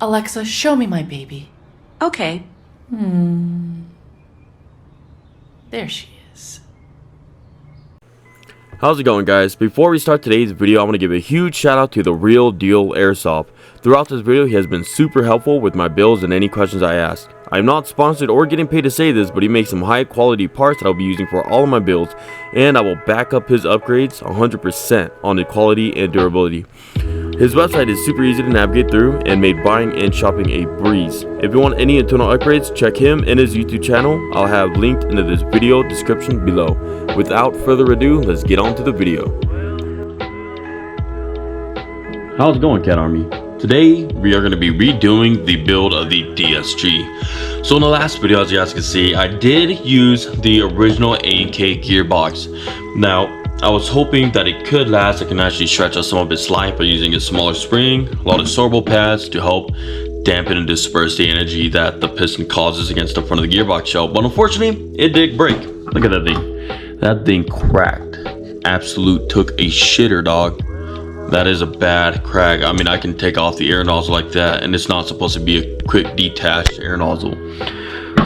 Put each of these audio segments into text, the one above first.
Alexa, show me my baby. Okay. There she is. How's it going, guys? Before we start today's video, I want to give a huge shout out to the real Deal Airsoft. Throughout this video, he has been super helpful with my builds and any questions I ask. I'm not sponsored or getting paid to say this, but he makes some high quality parts that I'll be using for all of my builds, and I will back up his upgrades 100% on the quality and durability. His website is super easy to navigate through and made buying and shopping a breeze. If you want any internal upgrades, check him and his YouTube channel. I'll have linked into this video description below. Without further ado, let's get on to the video. How's it going, Cat Army? Today we are going to be redoing the build of the DSG. So in the last video, as you guys can see, I did use the original A&K gearbox. Now I was hoping that it could last. I can actually stretch out some of its life by using a smaller spring, a lot of sorbo pads to help dampen and disperse the energy that the piston causes against the front of the gearbox shell. But unfortunately, it did break. Look at that thing. That thing cracked. Absolute took a shitter, dog. That is a bad crack. I mean, I can take off the air nozzle like that, and it's not supposed to be a quick detached air nozzle.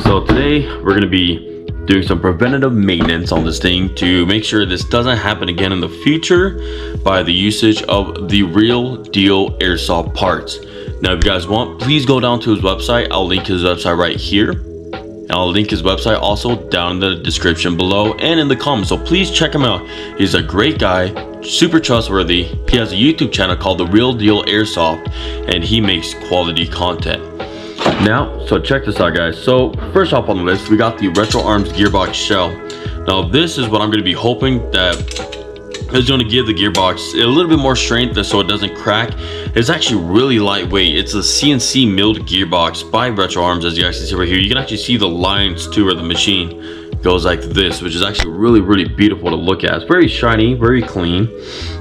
So today we're going to be doing some preventative maintenance on this thing to make sure this doesn't happen again in the future by the usage of the real Deal Airsoft parts. Now if you guys want, please go down to his website. I'll link his website right here, and I'll link his website also down in the description below and in the comments, so please check him out. He's a great guy, super trustworthy. He has a YouTube channel called The Real Deal Airsoft, and he makes quality content. Now, so check this out, guys. So first off on the list, we got the Retro Arms gearbox shell. Now this is what I'm going to be hoping that is going to give the gearbox a little bit more strength so it doesn't crack. It's actually really lightweight. It's a CNC milled gearbox by Retro Arms, as you guys can see right here. You can actually see the lines too where the machine goes like this, which is actually really beautiful to look at. It's very shiny, very clean,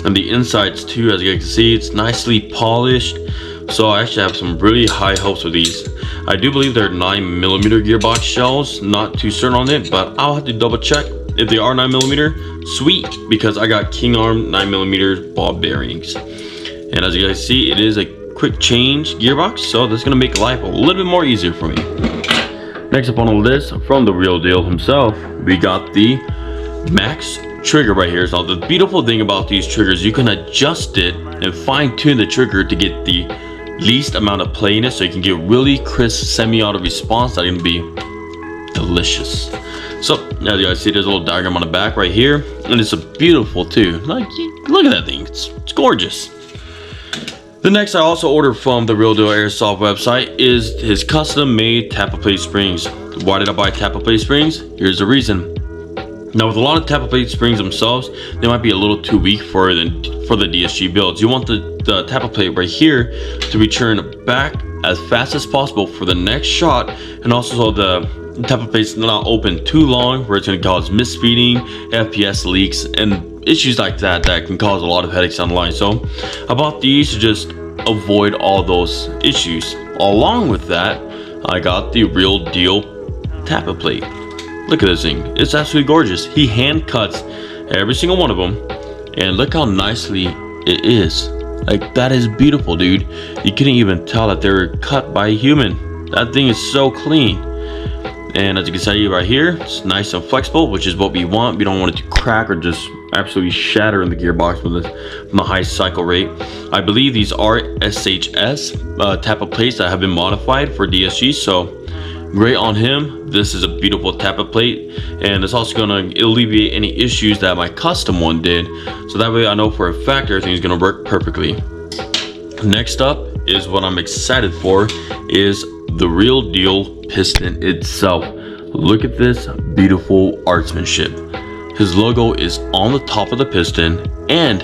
and the insides too, as you guys can see, it's nicely polished. So I actually have some really high hopes with these. I do believe they're 9mm gearbox shells. Not too certain on it, but I'll have to double check. If they are 9mm, sweet, because I got King Arm 9mm ball bearings. And as you guys see, it is a quick change gearbox, so that's gonna make life a little bit more easier for me. Next up on the list, from the real deal himself, we got the MAXX trigger right here. So the beautiful thing about these triggers, you can adjust it and fine tune the trigger to get the least amount of playiness, so you can get really crisp semi-auto response that's gonna be delicious. So as you guys see, there's a little diagram on the back right here, and it's a beautiful too. Like, look at that thing, it's gorgeous. The next I also ordered from the Real Deal Airsoft website is his custom made Tappet plate springs. Why did I buy Tappet plate springs? Here's the reason. Now with a lot of Tappet plate springs themselves, they might be a little too weak for the DSG builds. You want the Tappet plate right here to return back as fast as possible for the next shot, and also so the Tappet plate's not open too long where it's going to cause misfeeding, FPS leaks, and issues like that can cause a lot of headaches down the line. So I bought these to just avoid all those issues. Along with that, I got the Real Deal Tappet plate. Look at this thing, it's absolutely gorgeous. He hand cuts every single one of them, and look how nicely it is. Like, that is beautiful, dude. You couldn't even tell that they were cut by a human. That thing is so clean. And as you can see right here, it's nice and flexible, which is what we want. We don't want it to crack or just absolutely shatter in the gearbox from the high cycle rate. I believe these are SHS Tappet plates that have been modified for DSG, so great on him. This is a beautiful Tappet plate, and it's also going to alleviate any issues that my custom one did, so that way I know for a fact everything's going to work perfectly. Next up is what I'm excited for, is the Real Deal piston itself. Look at this beautiful artsmanship. His logo is on the top of the piston, and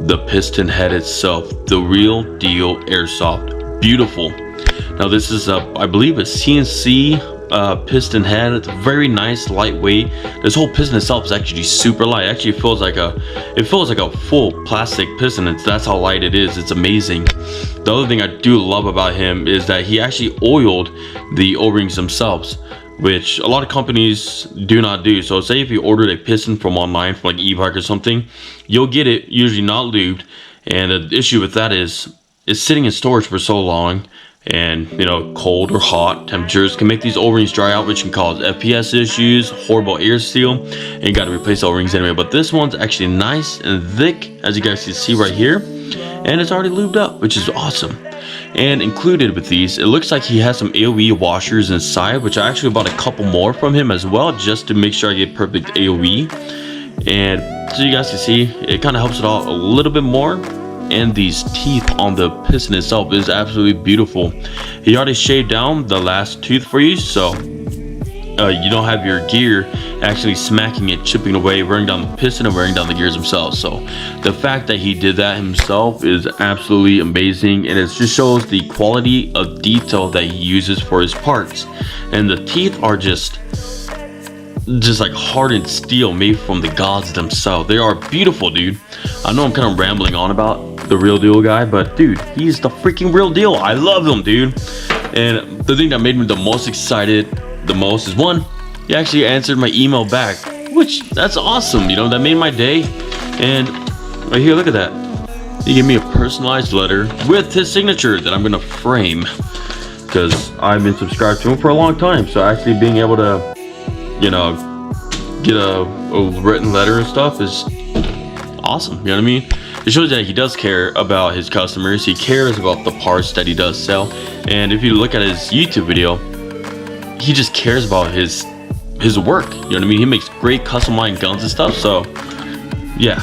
the piston head itself, the Real Deal Airsoft. Beautiful. Now this is I believe a CNC piston head. It's very nice, lightweight. This whole piston itself is actually super light. It actually feels like a full plastic piston. That's how light it is. It's amazing. The other thing I do love about him is that he actually oiled the O-rings themselves, which a lot of companies do not do. So say if you ordered a piston from online, from like e-bike or something, you'll get it usually not lubed, and the issue with that is it's sitting in storage for so long and cold or hot temperatures can make these O-rings dry out, which can cause FPS issues, horrible air seal, and you got to replace O-rings anyway. But this one's actually nice and thick, as you guys can see right here, and it's already lubed up, which is awesome. And included with these, it looks like he has some AOE washers inside, which I actually bought a couple more from him as well, just to make sure I get perfect AOE. And so you guys can see, it kind of helps it out a little bit more. And these teeth on the piston itself is absolutely beautiful. He already shaved down the last tooth for you, so you don't have your gear actually smacking it, chipping away, wearing down the piston and wearing down the gears themselves. So the fact that he did that himself is absolutely amazing, and it just shows the quality of detail that he uses for his parts. And the teeth are just like hardened steel made from the gods themselves. They are beautiful, dude. I know I'm kind of rambling on about the real deal guy, but dude, he's the freaking real deal. I love him, dude. And the thing that made me the most excited the most is, one, he actually answered my email back, which that's awesome. That made my day. And right here, look at that. He gave me a personalized letter with his signature that I'm gonna frame, because I've been subscribed to him for a long time. So actually being able to get a written letter and stuff is awesome. You know what I mean? It shows that he does care about his customers. He cares about the parts that he does sell. And if you look at his YouTube video, he just cares about his work. You know what I mean? He makes great custom line guns and stuff. So yeah,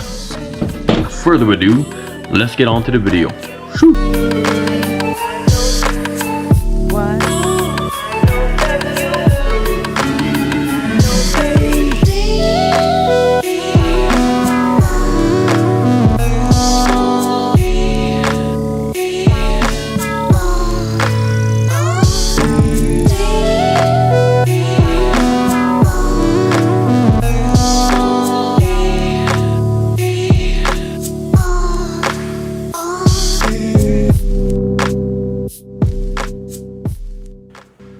without further ado, let's get on to the video. Shoot.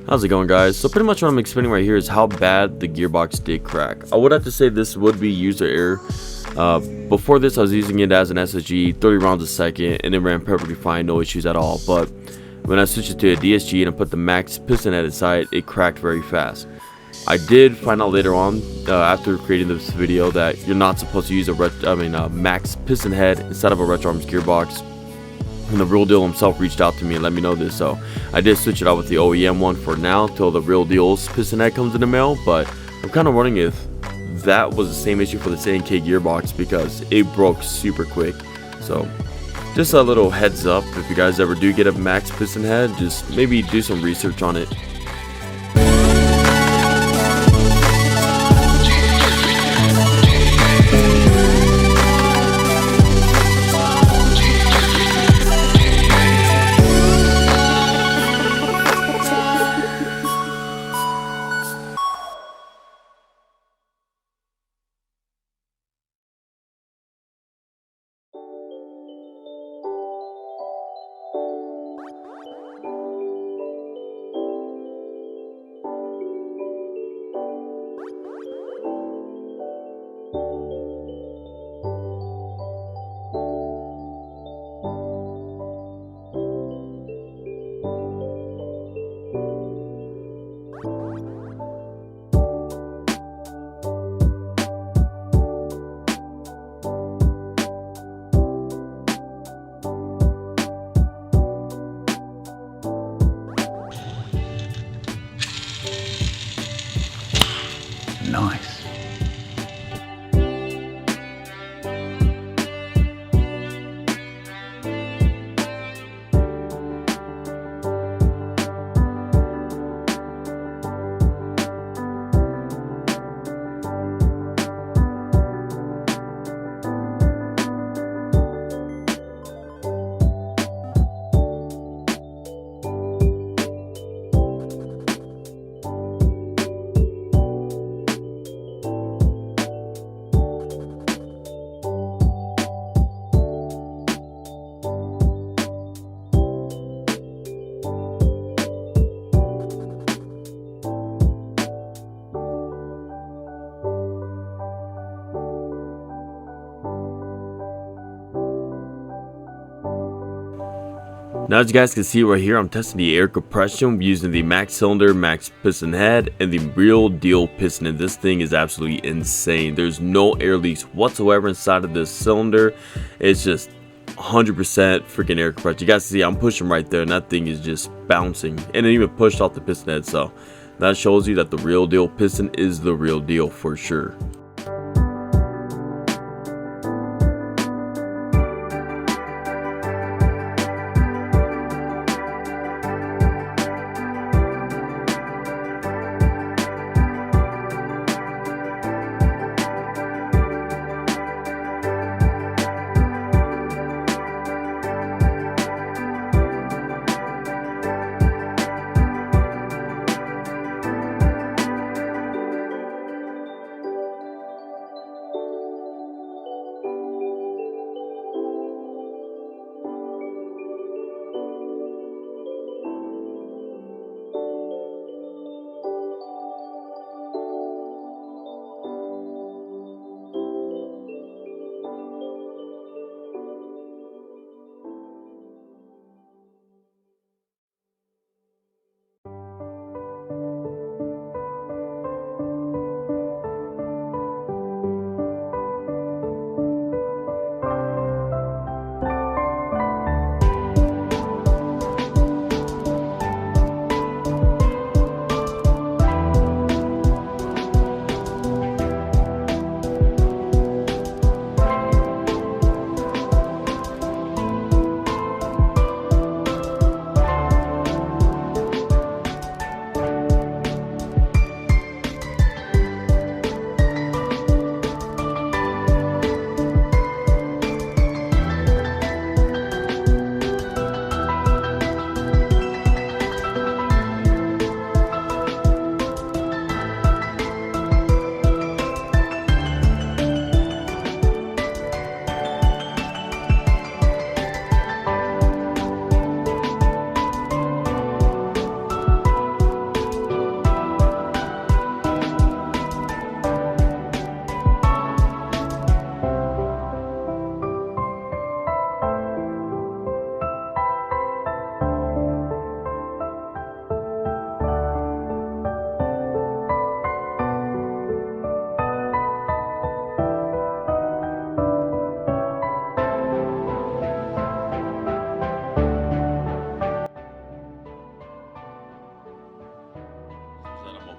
How's it going, guys? So pretty much what I'm explaining right here is how bad the gearbox did crack. I would have to say this would be user error. Before this I was using it as an SSG, 30 rounds a second, and it ran perfectly fine, no issues at all. But when I switched it to a DSG and I put the MAXX piston head inside, it cracked very fast. I did find out later on, after creating this video, that you're not supposed to use a MAXX piston head instead of a Retro Arms gearbox. And the real deal himself reached out to me and let me know this, so I did switch it out with the OEM one for now till the real deal's piston head comes in the mail. But I'm kind of wondering if that was the same issue for the 10K gearbox, because it broke super quick. So just a little heads up, if you guys ever do get a MAXX piston head, just maybe do some research on it. Nice. Now as you guys can see right here, I'm testing the air compression using the MAXX Cylinder, MAXX Piston head, and the Real Deal piston, and this thing is absolutely insane. There's no air leaks whatsoever inside of this cylinder. It's just 100% freaking air compression. You guys see I'm pushing right there and that thing is just bouncing, and it even pushed off the piston head, so that shows you that the Real Deal piston is the real deal for sure.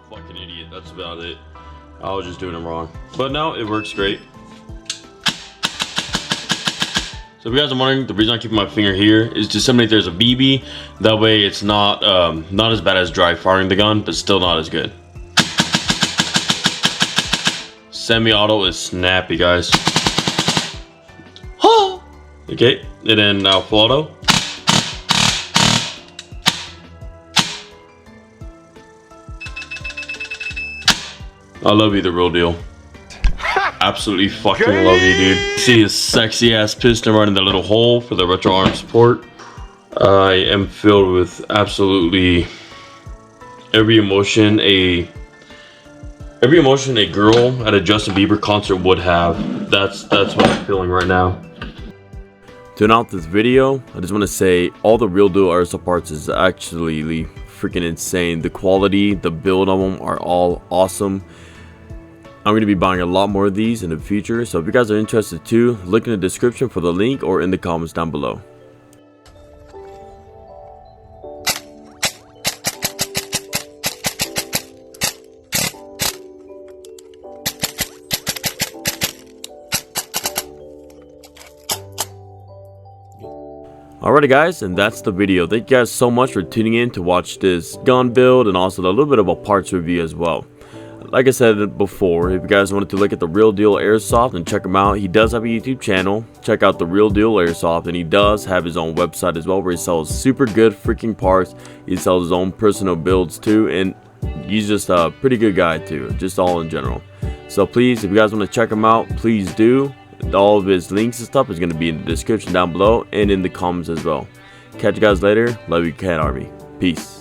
Fucking idiot, that's about it. I was just doing it wrong, but no, it works great. So if you guys are wondering, the reason I keep my finger here is to simulate there's a BB. That way it's not not as bad as dry firing the gun, but still not as good. Semi-auto is snappy, guys. Okay, and then now full auto. I love you, the real deal. Absolutely fucking love you, dude. See his sexy ass piston right in the little hole for the retro arm support. I am filled with absolutely every emotion a girl at a Justin Bieber concert would have. That's what I'm feeling right now. To end out this video, I just want to say all the Real Deal Airsoft parts is actually freaking insane. The quality, the build on them are all awesome. I'm going to be buying a lot more of these in the future, so if you guys are interested too, look in the description for the link or in the comments down below. Alrighty guys, and that's the video. Thank you guys so much for tuning in to watch this gun build and also a little bit of a parts review as well. Like I said before, if you guys wanted to look at the Real Deal Airsoft and check him out, he does have a YouTube channel. Check out the Real Deal Airsoft, and he does have his own website as well where he sells super good freaking parts. He sells his own personal builds too, and he's just a pretty good guy too, just all in general. So please, if you guys want to check him out, please do. All of his links and stuff is going to be in the description down below and in the comments as well. Catch you guys later. Love you, Cat Army. Peace.